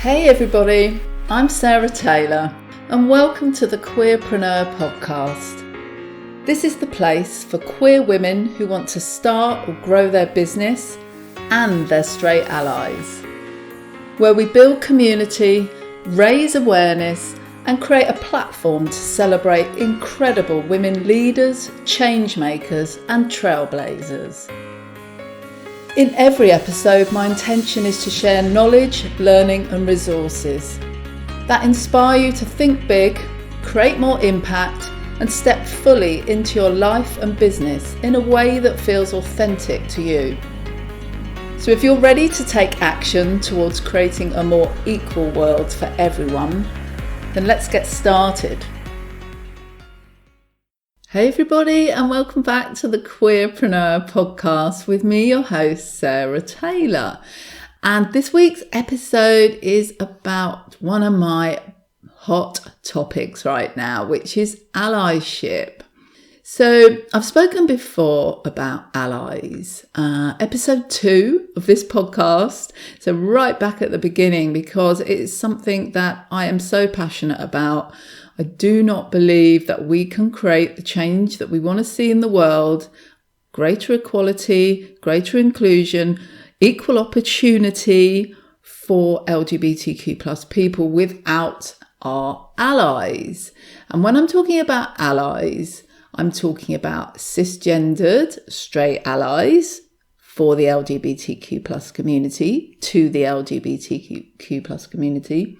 Hey everybody, I'm Sarah Taylor and welcome to the Queerpreneur podcast. This is the place for queer women who want to start or grow their business and their straight allies, where we build community, raise awareness and create a platform to celebrate incredible women leaders, change makers and trailblazers. In every episode, my intention is to share knowledge, learning and resources that inspire you to think big, create more impact and step fully into your life and business in a way that feels authentic to you. So if you're ready to take action towards creating a more equal world for everyone, then let's get started. Hey everybody and welcome back to the Queerpreneur podcast with me, your host, Sarah Taylor. And this week's episode is about one of my hot topics right now, which is allyship. So I've spoken before about allies, episode 2 of this podcast. So right back at the beginning, because it's something that I am so passionate about. I do not believe that we can create the change that we want to see in the world, greater equality, greater inclusion, equal opportunity for LGBTQ plus people without our allies. And when I'm talking about allies, I'm talking about cisgendered straight allies for the LGBTQ plus community, to the LGBTQ plus community.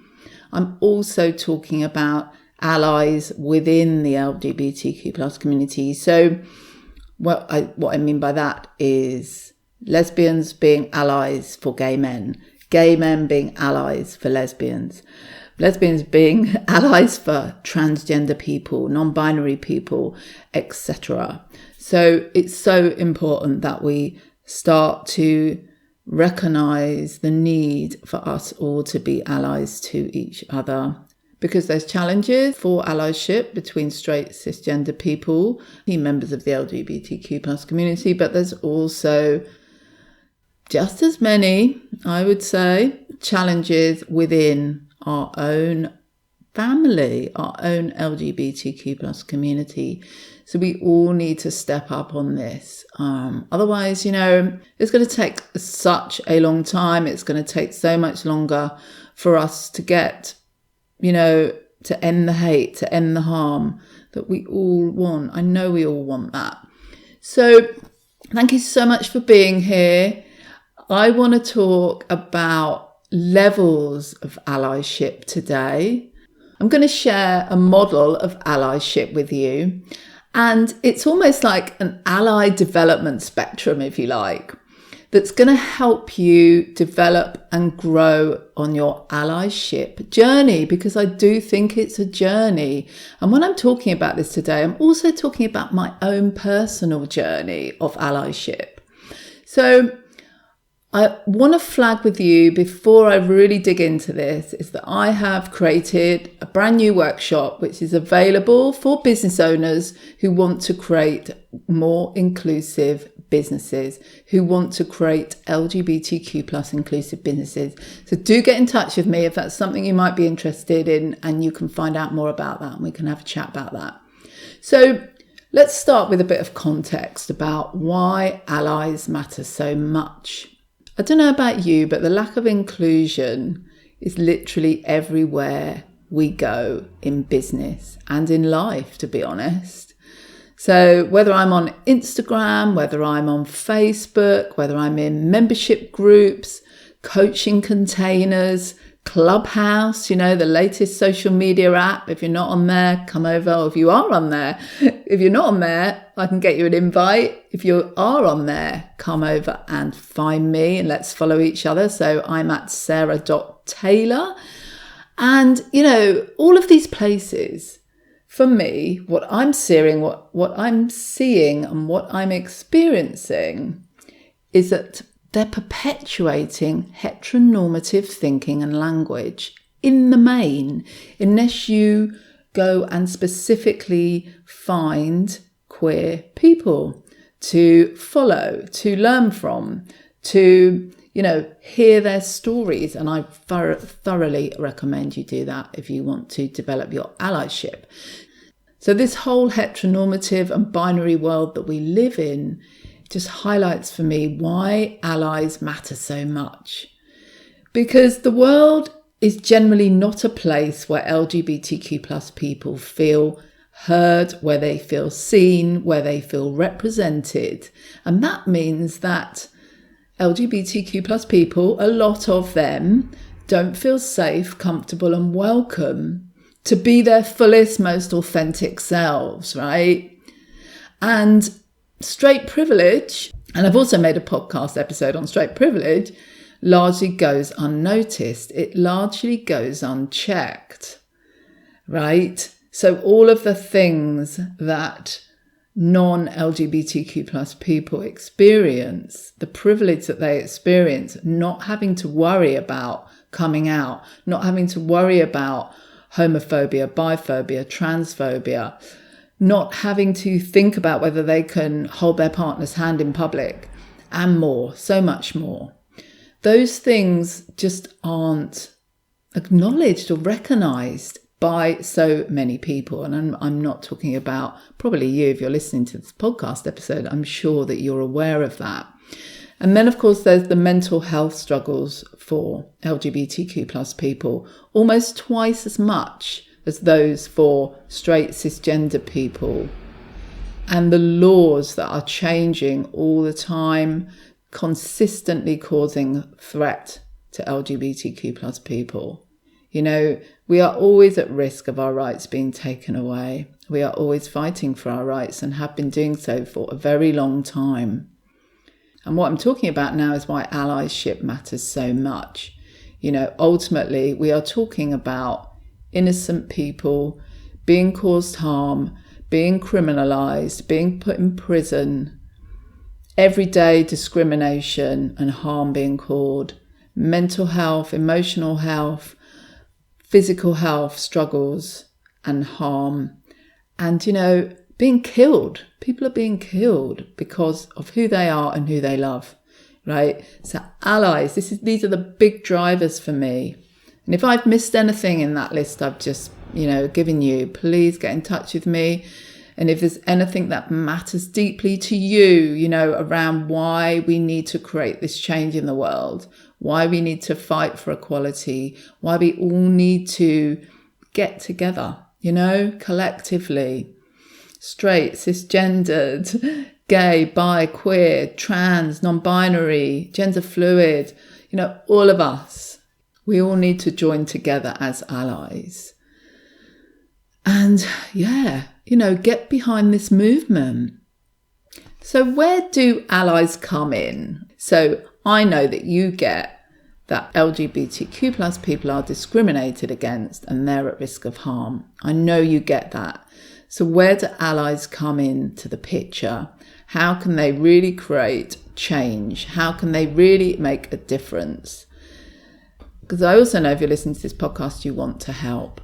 I'm also talking about allies within the LGBTQ plus community. So what I mean by that is lesbians being allies for gay men being allies for lesbians being allies for transgender people, non-binary people, etc. So it's so important that we start to recognize the need for us all to be allies to each other. Because there's challenges for allyship between straight cisgender people, members of the LGBTQ plus community, but there's also just as many, I would say, challenges within our own family, our own LGBTQ plus community. So we all need to step up on this. Otherwise, it's going to take such a long time. It's going to take so much longer for us to get to end the hate, to end the harm that we all want. I know we all want that. So thank you so much for being here. I want to talk about levels of allyship today. I'm going to share a model of allyship with you. And it's almost like an ally development spectrum, if you like, that's going to help you develop and grow on your allyship journey, because I do think it's a journey. And when I'm talking about this today, I'm also talking about my own personal journey of allyship. So I want to flag with you before I really dig into this is that I have created a brand new workshop which is available for business owners who want to create more inclusive businesses, who want to create LGBTQ plus inclusive businesses. So do get in touch with me if that's something you might be interested in, and you can find out more about that and we can have a chat about that. So let's start with a bit of context about why allies matter so much. I don't know about you, but the lack of inclusion is literally everywhere we go in business and in life, to be honest. So whether I'm on Instagram, whether I'm on Facebook, whether I'm in membership groups, coaching containers, Clubhouse, the latest social media app. If you're not on there, come over. Or if you are on there, if you're not on there, I can get you an invite. If you are on there, come over and find me and let's follow each other. So I'm at sarah.taylor. And, all of these places, for me, what I'm seeing and what I'm experiencing is that they're perpetuating heteronormative thinking and language in the main, unless you go and specifically find queer people to follow, to learn from, to hear their stories. And I thoroughly recommend you do that if you want to develop your allyship. So this whole heteronormative and binary world that we live in just highlights for me why allies matter so much. Because the world is generally not a place where LGBTQ plus people feel heard, where they feel seen, where they feel represented. And that means that LGBTQ plus people, a lot of them, don't feel safe, comfortable and welcome to be their fullest, most authentic selves, right? And straight privilege, and I've also made a podcast episode on straight privilege, largely goes unnoticed. It largely goes unchecked, right? So all of the things that non-LGBTQ plus people experience, the privilege that they experience, not having to worry about coming out, not having to worry about homophobia, biphobia, transphobia, not having to think about whether they can hold their partner's hand in public, and more, so much more. Those things just aren't acknowledged or recognised by so many people. And I'm not talking about probably you, if you're listening to this podcast episode, I'm sure that you're aware of that. And then, of course, there's the mental health struggles for LGBTQ plus people, almost twice as much as those for straight cisgender people. And the laws that are changing all the time, consistently causing threat to LGBTQ plus people. We are always at risk of our rights being taken away. We are always fighting for our rights and have been doing so for a very long time. And what I'm talking about now is why allyship matters so much. Ultimately, we are talking about innocent people being caused harm, being criminalised, being put in prison, everyday discrimination and harm being caused, mental health, emotional health, physical health struggles and harm, and, being killed. People are being killed because of who they are and who they love, right? So allies, these are the big drivers for me. And if I've missed anything in that list I've just, given you, please get in touch with me. And if there's anything that matters deeply to you, around why we need to create this change in the world, why we need to fight for equality, why we all need to get together, collectively, straight, cisgendered, gay, bi, queer, trans, non-binary, gender fluid, all of us, we all need to join together as allies. And get behind this movement. So where do allies come in? So I know that you get that LGBTQ plus people are discriminated against and they're at risk of harm. I know you get that. So where do allies come into the picture? How can they really create change? How can they really make a difference? Because I also know if you're listening to this podcast, you want to help.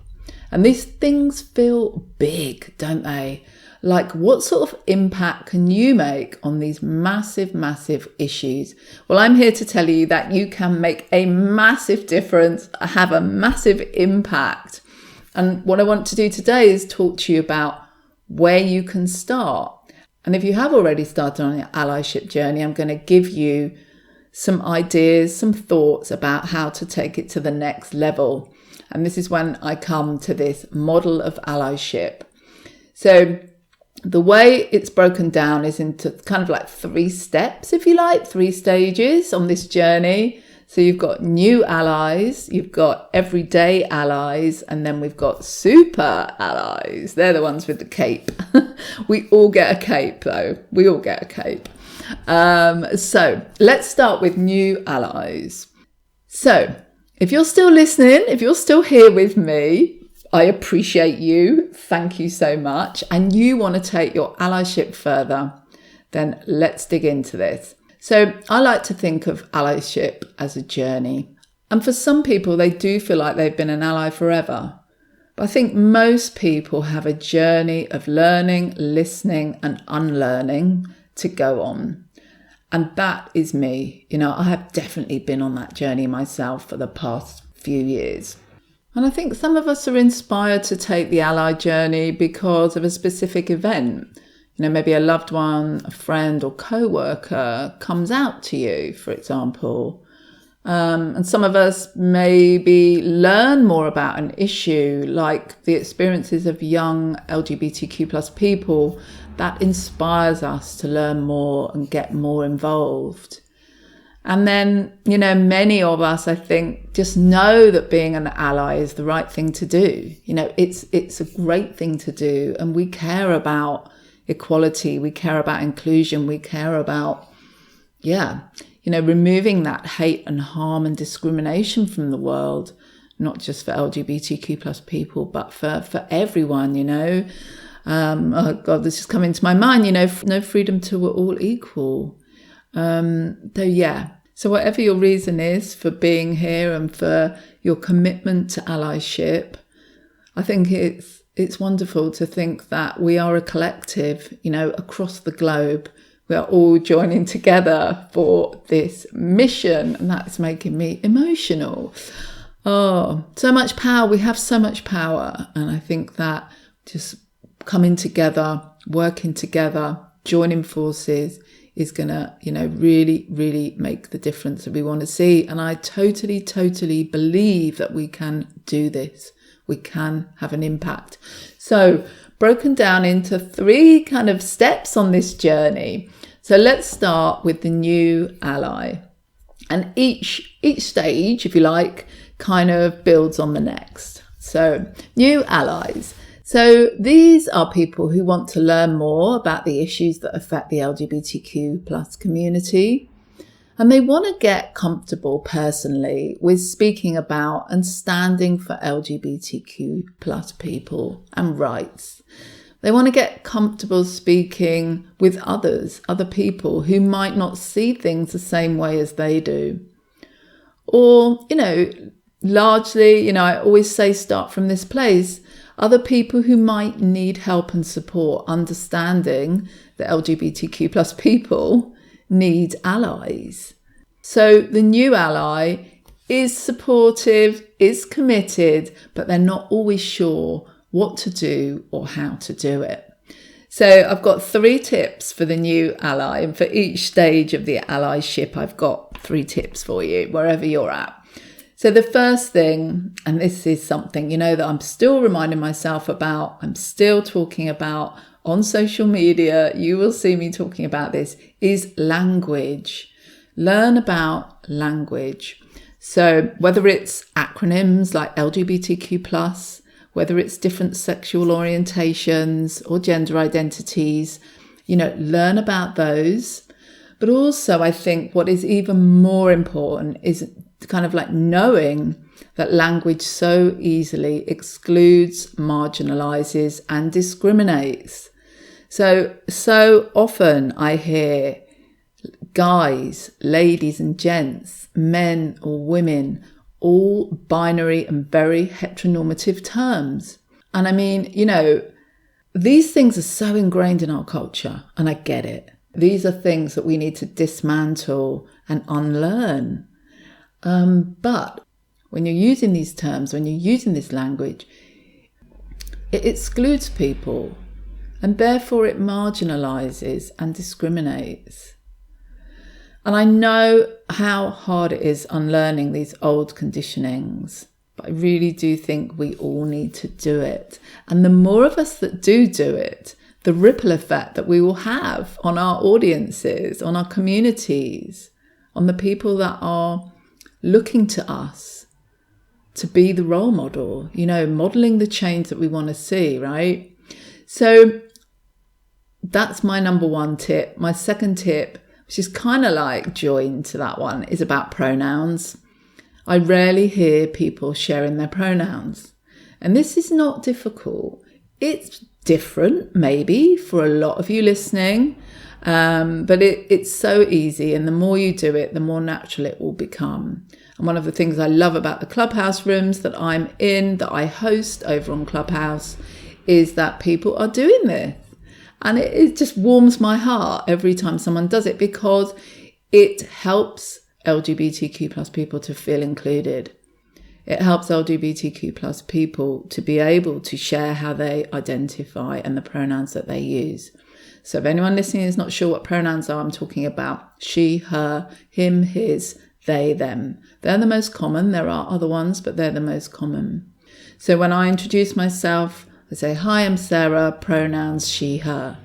And these things feel big, don't they? Like, what sort of impact can you make on these massive, massive issues? Well, I'm here to tell you that you can make a massive difference, have a massive impact. And what I want to do today is talk to you about where you can start. And if you have already started on your allyship journey, I'm going to give you some ideas, some thoughts about how to take it to the next level. And this is when I come to this model of allyship. So the way it's broken down is into kind of like 3 steps, if you like, 3 stages on this journey. So you've got new allies, you've got everyday allies, and then we've got super allies. They're the ones with the cape. We all get a cape though. We all get a cape. So let's start with new allies. So if you're still listening, if you're still here with me, I appreciate you. Thank you so much. And you want to take your allyship further, then let's dig into this. So I like to think of allyship as a journey. And for some people, they do feel like they've been an ally forever. But I think most people have a journey of learning, listening, and unlearning to go on. And that is me. I have definitely been on that journey myself for the past few years. And I think some of us are inspired to take the ally journey because of a specific event. Maybe a loved one, a friend or co-worker comes out to you, for example. And some of us maybe learn more about an issue, like the experiences of young LGBTQ plus people, that inspires us to learn more and get more involved. And then, many of us, I think, just know that being an ally is the right thing to do. It's a great thing to do. And we care about equality. We care about inclusion. We care about, removing that hate and harm and discrimination from the world, not just for LGBTQ plus people, but for everyone, Oh God, this is coming to my mind, no freedom till we're all equal. So whatever your reason is for being here and for your commitment to allyship, I think it's wonderful to think that we are a collective, across the globe. We are all joining together for this mission, and that's making me emotional. Oh, so much power. We have so much power. And I think that just coming together, working together, joining forces is going to, really, really make the difference that we want to see. And I totally, totally believe that we can do this. We can have an impact. So broken down into 3 kind of steps on this journey. So let's start with the new ally. And each stage, if you like, kind of builds on the next. So new allies. So these are people who want to learn more about the issues that affect the LGBTQ plus community. And they want to get comfortable personally with speaking about and standing for LGBTQ plus people and rights. They want to get comfortable speaking with others, other people who might not see things the same way as they do. Or, largely, I always say start from this place. Other people who might need help and support understanding that LGBTQ plus people need allies. So the new ally is supportive, is committed, but they're not always sure what to do or how to do it. So I've got 3 tips for the new ally, and for each stage of the allyship, I've got 3 tips for you, wherever you're at. So the first thing, and this is something, that I'm still reminding myself about, I'm still talking about on social media, you will see me talking about this, is language. Learn about language. So whether it's acronyms like LGBTQ+, whether it's different sexual orientations or gender identities, learn about those. But also I think what is even more important is kind of like knowing that language so easily excludes, marginalizes, and discriminates. So often I hear guys, ladies and gents, men or women, all binary and very heteronormative terms. And I mean, these things are so ingrained in our culture, and I get it. These are things that we need to dismantle and unlearn. But when you're using these terms, when you're using this language, it excludes people, and therefore it marginalizes and discriminates. And I know how hard it is unlearning these old conditionings, but I really do think we all need to do it. And the more of us that do it, the ripple effect that we will have on our audiences, on our communities, on the people that are looking to us to be the role model, modeling the change that we want to see, right? So that's my number 1 tip. My second tip, which is kind of like joined to that one, is about pronouns. I rarely hear people sharing their pronouns. And this is not difficult. It's different, maybe, for a lot of you listening. But it's so easy. And the more you do it, the more natural it will become. And one of the things I love about the Clubhouse rooms that I'm in, that I host over on Clubhouse, is that people are doing this. And it just warms my heart every time someone does it, because it helps LGBTQ plus people to feel included. It helps LGBTQ plus people to be able to share how they identify and the pronouns that they use. So if anyone listening is not sure what pronouns are, I'm talking about she, her, him, his, they, them. They're the most common. There are other ones, but they're the most common. So when I introduce myself, I say, hi, I'm Sarah, pronouns she, her.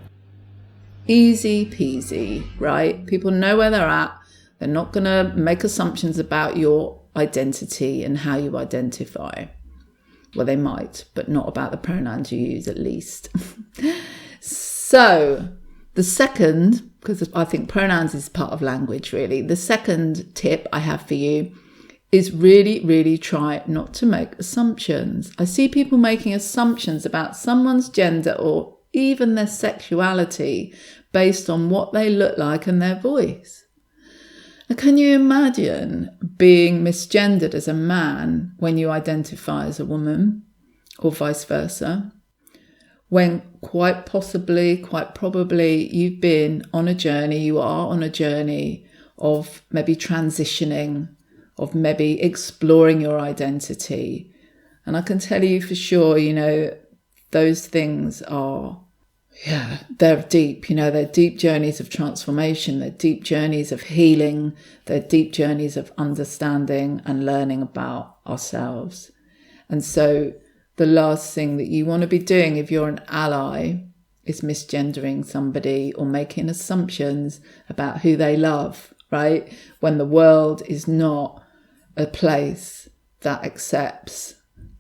Easy peasy, right? People know where they're at. They're not going to make assumptions about your identity and how you identify. Well, they might, but not about the pronouns you use, at least. So the second, because I think pronouns is part of language, really. The second tip I have for you is really, really try not to make assumptions. I see people making assumptions about someone's gender or even their sexuality based on what they look like and their voice. Now, can you imagine being misgendered as a man when you identify as a woman, or vice versa, when quite probably you've been on a journey, you are on a journey of maybe transitioning, of maybe exploring your identity. And I can tell you for sure, those things are, they're deep, they're deep journeys of transformation, they're deep journeys of healing, they're deep journeys of understanding and learning about ourselves. And so the last thing that you want to be doing if you're an ally is misgendering somebody or making assumptions about who they love, right? When the world is not a place that accepts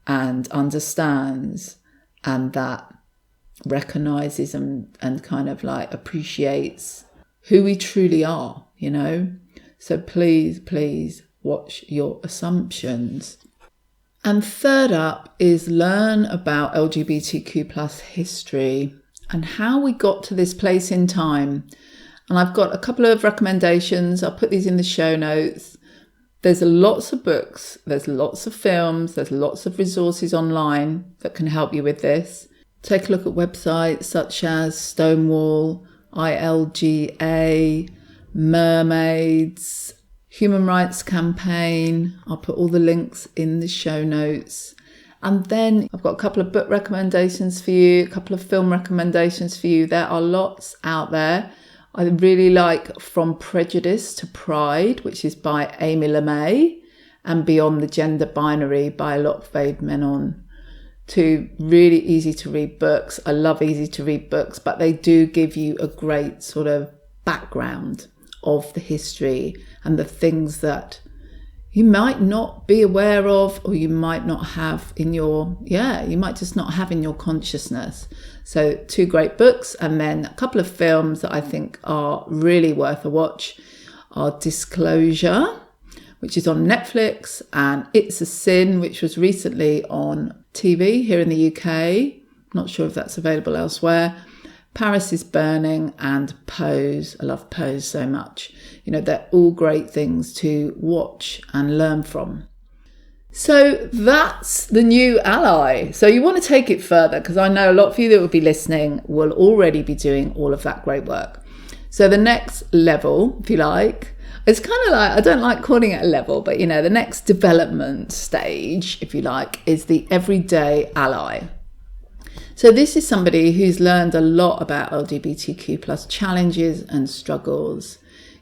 and understands and that recognizes and kind of like appreciates who we truly are, So please watch your assumptions. And third up is learn about LGBTQ plus history and how we got to this place in time. And I've got a couple of recommendations. I'll put these in the show notes. There's lots of books, there's lots of films, there's lots of resources online that can help you with this. Take a look at websites such as Stonewall, ILGA, Mermaids, Human Rights Campaign. I'll put all the links in the show notes. And then I've got a couple of book recommendations for you, a couple of film recommendations for you. There are lots out there. I really like From Prejudice to Pride, which is by Amy LeMay, and Beyond the Gender Binary by Uplevel Menon. Two really easy to read books. I love easy to read books, but they do give you a great sort of background of the history and the things that you might not be aware of, or you might not have in your, you might just not have in your consciousness. So two great books, and then a couple of films that I think are really worth a watch are Disclosure, which is on Netflix, and It's a Sin, which was recently on TV here in the UK. Not sure if that's available elsewhere. Paris is Burning and Pose. I love Pose so much. They're all great things to watch and learn from. So that's the new ally. So you want to take it further, because I know a lot of you that will be listening will already be doing all of that great work. So the next level, if you like, it's kind of like, I don't like calling it a level, but the next development stage, if you like, is the everyday ally. So this is somebody who's learned a lot about LGBTQ plus challenges and struggles.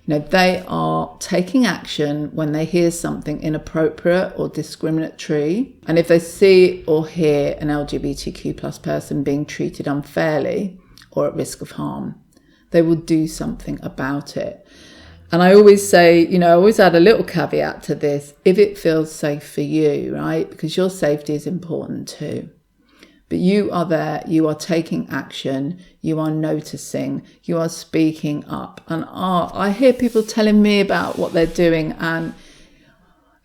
They are taking action when they hear something inappropriate or discriminatory. And if they see or hear an LGBTQ plus person being treated unfairly or at risk of harm, they will do something about it. And I always say, I always add a little caveat to this, if it feels safe for you, right? Because your safety is important too. But you are there, you are taking action, you are noticing, you are speaking up. And I hear people telling me about what they're doing, and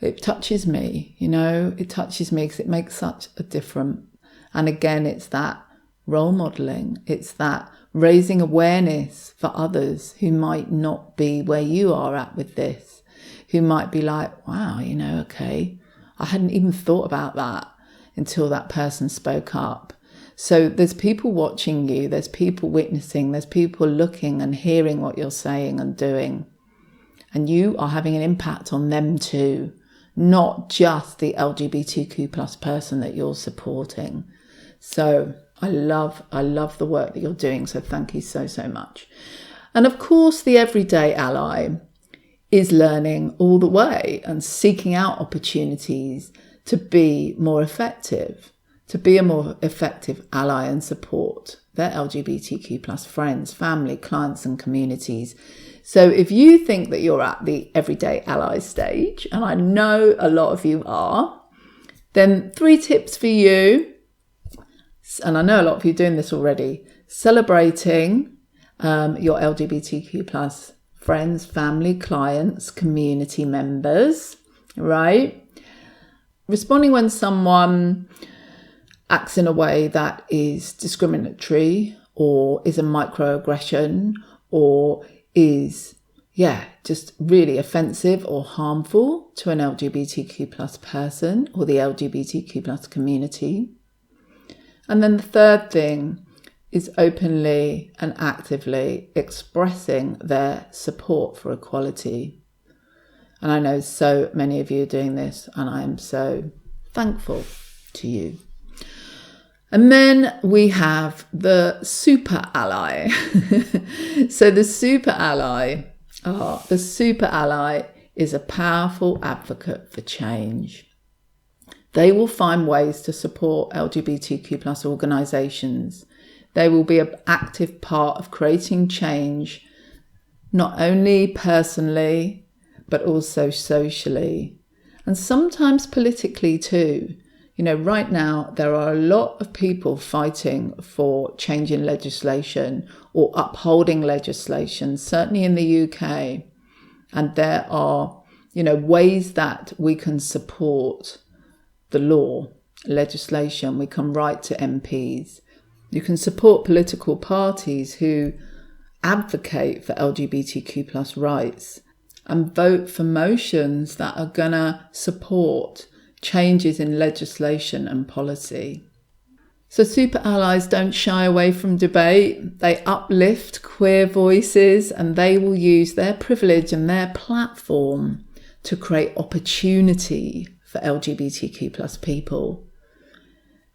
it touches me, it touches me because it makes such a difference. And again, it's that role modeling, it's that raising awareness for others who might not be where you are at with this, who might be like, wow, okay, I hadn't even thought about that until that person spoke up. So there's people watching you, there's people witnessing, there's people looking and hearing what you're saying and doing. And you are having an impact on them too, not just the LGBTQ plus person that you're supporting. So I love the work that you're doing. So thank you so much. And of course, the everyday ally is learning all the way and seeking out opportunities to be more effective, to be a more effective ally and support their LGBTQ plus friends, family, clients and communities. So if you think that you're at the everyday ally stage, and I know a lot of you are, then 3 tips for you. And I know a lot of you are doing this already. Celebrating your LGBTQ plus friends, family, clients, community members, right? Responding when someone acts in a way that is discriminatory or is a microaggression or is, just really offensive or harmful to an LGBTQ plus person or the LGBTQ plus community. And then the third thing is openly and actively expressing their support for equality. And I know so many of you are doing this, and I am so thankful to you. And then we have the super ally. So the super ally is a powerful advocate for change. They will find ways to support LGBTQ plus organisations. They will be an active part of creating change, not only personally, but also socially, and sometimes politically too. Right now, there are a lot of people fighting for changing legislation or upholding legislation, certainly in the UK. And there are, ways that we can support the law, legislation. We can write to MPs. You can support political parties who advocate for LGBTQ plus rights and vote for motions that are going to support changes in legislation and policy. So super allies don't shy away from debate. They uplift queer voices, and they will use their privilege and their platform to create opportunity for LGBTQ plus people.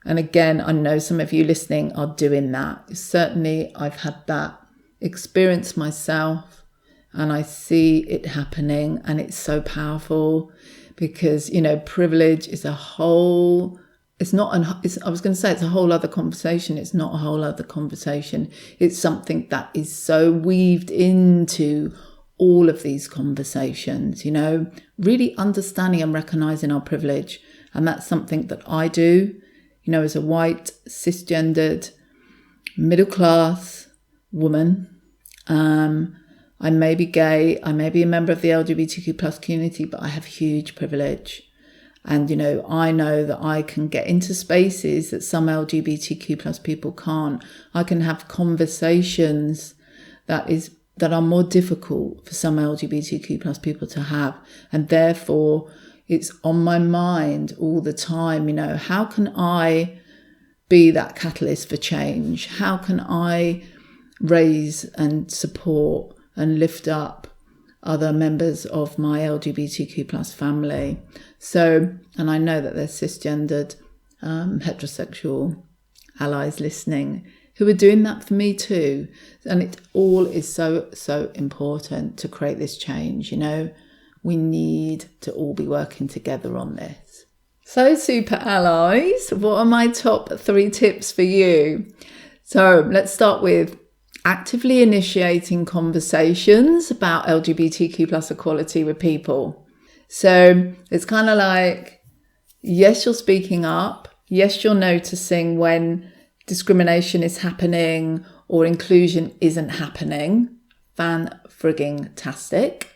And again, I know some of you listening are doing that. Certainly, I've had that experience myself, and I see it happening, and it's so powerful because, privilege is a whole, it's a whole other conversation. It's not a whole other conversation. It's something that is so weaved into all of these conversations, really understanding and recognizing our privilege. And that's something that I do, as a white, cisgendered, middle-class woman. I may be gay, I may be a member of the LGBTQ plus community, but I have huge privilege. And, I know that I can get into spaces that some LGBTQ plus people can't. I can have conversations that are more difficult for some LGBTQ plus people to have. And therefore, it's on my mind all the time, how can I be that catalyst for change? How can I raise and support and lift up other members of my LGBTQ plus family? So, and I know that there's cisgendered, heterosexual allies listening who are doing that for me too. And it all is so important to create this change. We need to all be working together on this. So super allies, what are my top 3 tips for you? So let's start with actively initiating conversations about LGBTQ plus equality with people. So it's kind of like, yes, you're speaking up. Yes, you're noticing when discrimination is happening or inclusion isn't happening. Fan-frigging-tastic.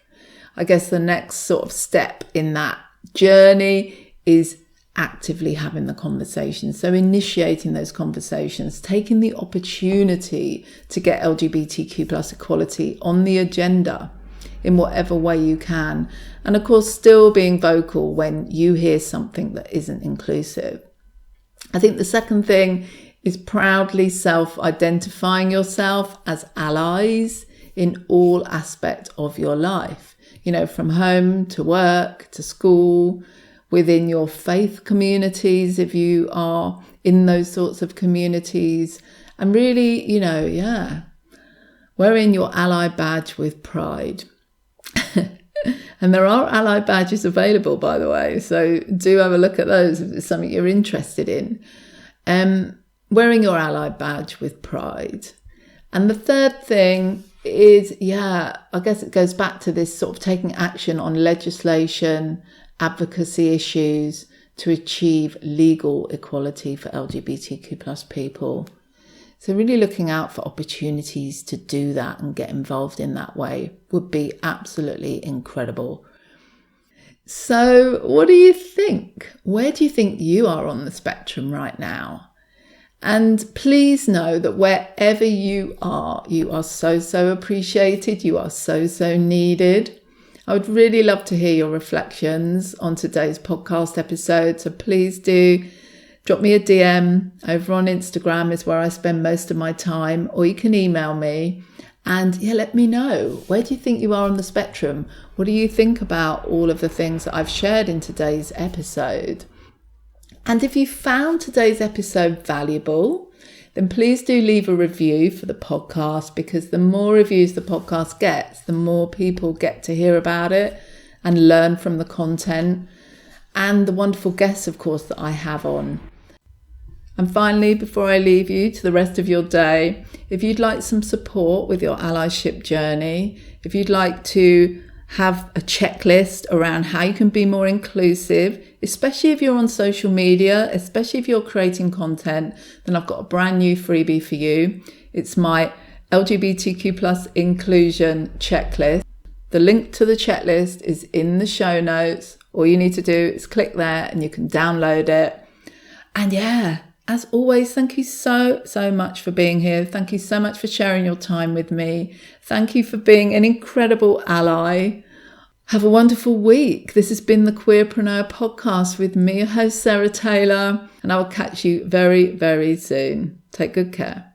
I guess the next sort of step in that journey is actively having the conversation. So initiating those conversations, taking the opportunity to get LGBTQ plus equality on the agenda in whatever way you can. And of course, still being vocal when you hear something that isn't inclusive. I think the second thing is proudly self-identifying yourself as allies in all aspects of your life. From home to work to school, within your faith communities, if you are in those sorts of communities, and really, wearing your ally badge with pride. And there are ally badges available, by the way, so do have a look at those if it's something you're interested in. Wearing your ally badge with pride. And the third thing is, I guess it goes back to this sort of taking action on legislation, advocacy issues to achieve legal equality for LGBTQ plus people. So really looking out for opportunities to do that and get involved in that way would be absolutely incredible. So what do you think? Where do you think you are on the spectrum right now? And please know that wherever you are so appreciated. You are so needed. I would really love to hear your reflections on today's podcast episode. So please do drop me a DM over on Instagram, is where I spend most of my time, or you can email me and let me know. Where do you think you are on the spectrum? What do you think about all of the things that I've shared in today's episode? And if you found today's episode valuable, then please do leave a review for the podcast, because the more reviews the podcast gets, the more people get to hear about it and learn from the content and the wonderful guests, of course, that I have on. And finally, before I leave you to the rest of your day, if you'd like some support with your allyship journey, if you'd like to have a checklist around how you can be more inclusive, especially if you're on social media, especially if you're creating content, then I've got a brand new freebie for you. It's my LGBTQ plus inclusion checklist. The link to the checklist is in the show notes. All you need to do is click there and you can download it. And as always, thank you so much for being here. Thank you so much for sharing your time with me. Thank you for being an incredible ally. Have a wonderful week. This has been the Queerpreneur podcast with me, your host, Sarah Taylor, and I will catch you very, very soon. Take good care.